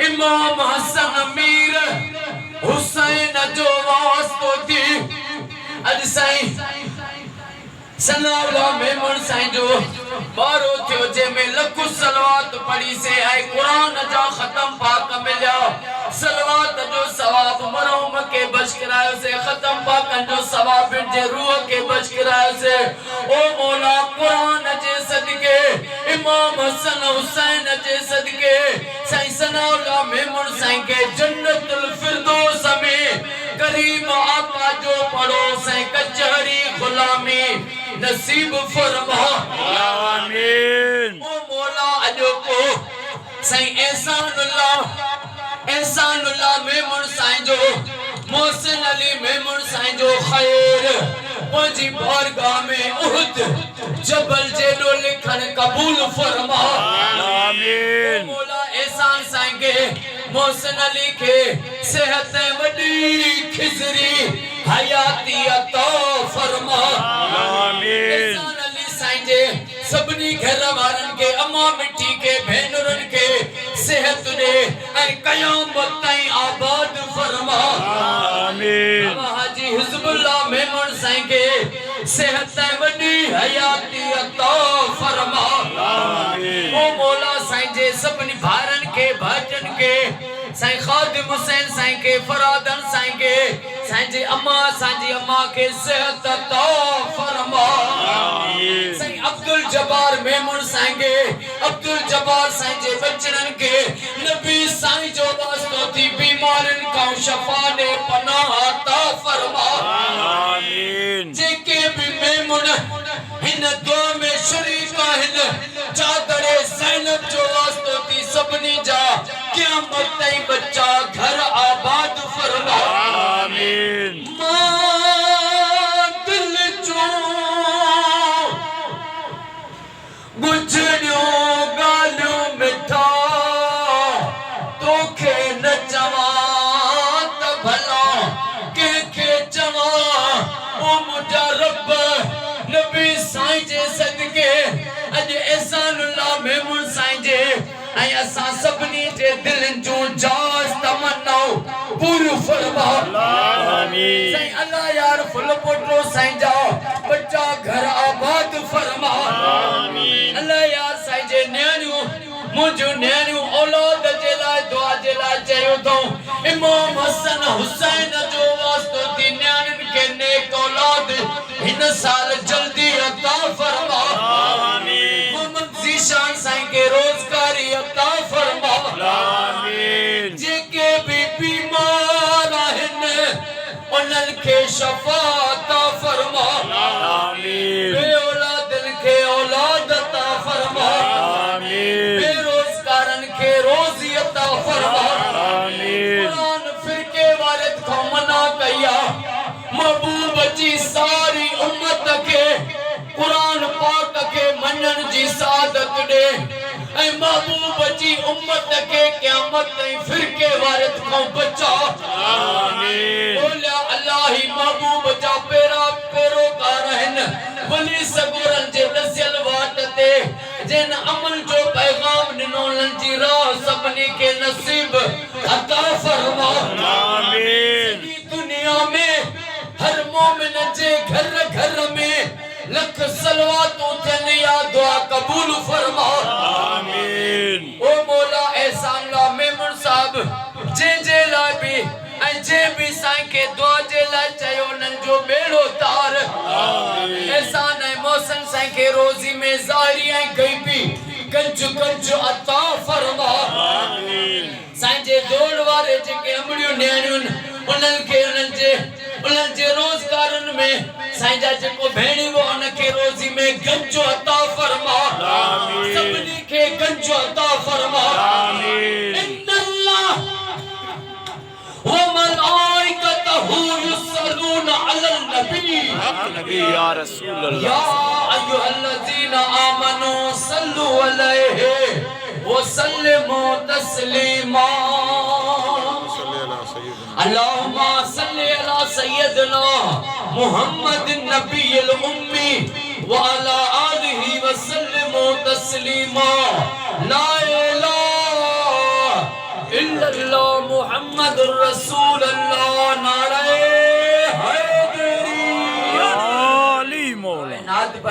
इमाम हसन अमीर हुसैन जो वास्तो थी अज साईं सनाउल्लाह मेमन साईं जो बारो थियो जंहिंमें लखु सलवात पढ़ी से ऐं क़ुरान जा ख़त्म पाक मिलिया सलवात जो सवाब मरहूम के बख्श करायो से ख़त्म पाकन जो सवाब जे रूह के बख्श करायो से ओ मौला क़ुरान जे सदके इमाम हसन हुसैन जे सदके साईं सनाउल्लाह मेमन साईं के जन्नतुल फिरदौस में करीम आका जो पढ़ो साईं कचहरी गुलामी नसीब फरमा आमीन। ओ मौला अजो को साईं एहसानुल्लाह मेमन साईं जो मोहसिन अली मेमन साईं जो खैर पंजी बारगाह में उहद जबल जेडो लिखन कबूल फरमा आमीन। मौला एहसान साईं के मोहसिन अली के सेहत वडी खिजरी हयाती अता फरमा आमीन। एहसान अली साईं जे सबनी घर वारन के अम्मा मिठी के भेनुरन के सेहत दे ऐं कयामत ताईं आबाद फरमा आमीन। हाजी हिजबुल्लाह मेमन साईं के सेहत वडी हयाती अता फरमा आमीन। ओ मौला साईं जे सबनी भारन के भाजन के साईं खादिम हुसैन साईं के फरादन साईं के साईं जी अम्मा के सेहत अता फरमा आमीन। साईं अब्दुल जब्बार मेमन साईं के अब्दुल जब्बार साईं जे बचड़न के नबी साईं जो वास्तो थी बीमारन का शफा दे पनाह अता फरमा आमीन। जेके भी मेमन हिन दुआ में शरीक आहिन चादरे ज़ैनब जो वास्तो थी सबनी जा क़यामत ताईं बच्चा घर आबाद फरमा आमीन। दिल जो गुजरियो गालियों मिठा तोखे न चवा त भला के चवा ओ मुझा रब नबी साईं जे सदके अज एहसानुल्लाह मेमन साईं जे ऐं असां सभिनी जे दिलनि जूं जाज़ तमन्नाऊं पूरी फरमा आमीन। साईं अल्लाह यार फुल पोटो साईं जा बच्चा घर आबाद फरमा आमीन। अल्लाह यार साईं जे न्याणियूं मुझो न्याणियूं औलाद जे लाइ दुआ जे लाइ चयो तो इमाम हसन हुसैन जो वास्तो थी न्याणियुनि के नेक औलाद हिन साल जल्दी अता फरमा आमीन। मोहम्मद ज़ीशान साईं के रोजगारी अता फरमा आमीन। जेके भी बीमार आहिन उन्हनि के शफा अता फरमा आमीन। बे औलादन के औलाद अता फरमा आमीन। बेरोजगारन के रोजी अता फरमा आमीन। कुरान फिरके वारिद को मना कया महबूब जी सारी उम्मत के कुरान पाक के मनन जी सादत दे ऐं महबूब जी उम्मत के क़यामत ताईं फिरके वारिद को बचा आमीन। बोलिया अल्लाही महबूब जा पेरोकार आहिनि वली सगोरन जे दसियल वाट ते जिन अमल जो पैगाम ॾिनो उन्हनि जी राह सभिनी के नसीब अता फरमा आमीन। दुनिया में हर मोमिन जे घर घर में लख सलवातों थियनि या दुआ कबूल फरमा आमीन। ओ मौला एहसानुल्लाह मेमन साहब जे लाइ भी ऐं जे भी साईं के दुआ जे लाइ चयो उन्हनि जो बेड़ो तार आमीन। एहसान ऐं मोहसिन साईं के रोज़ी में ज़ाहिरी ऐं ग़ैबी कंज अता फरमा आमीन। साईं जे दौड़ वारे जेके अमड़ियूं न्याणियूं उन्हनि जे रोज़गारन में साईं जा जेको भेणी वो उनके रोज़ी में गंज अता फरमा आमीन। सभिनी खे गंज अता फरमा आमीन। इन्नल्लाह व मलाइकतहू युसल्लूना अलल नबी या रसूल अल्लाह या अय्युहल्लज़ीना आमनू सल्लु अलैहि व सल्लिमू तस्लीमा। अल्लाहुम्मा सल्लि अला सय्यदना मुहम्मद नबील उम्मी व अला आलिहि व सल्लिमू तस्लीमा। ला इलाहा मुहम्मदुर रसूलुल्लाह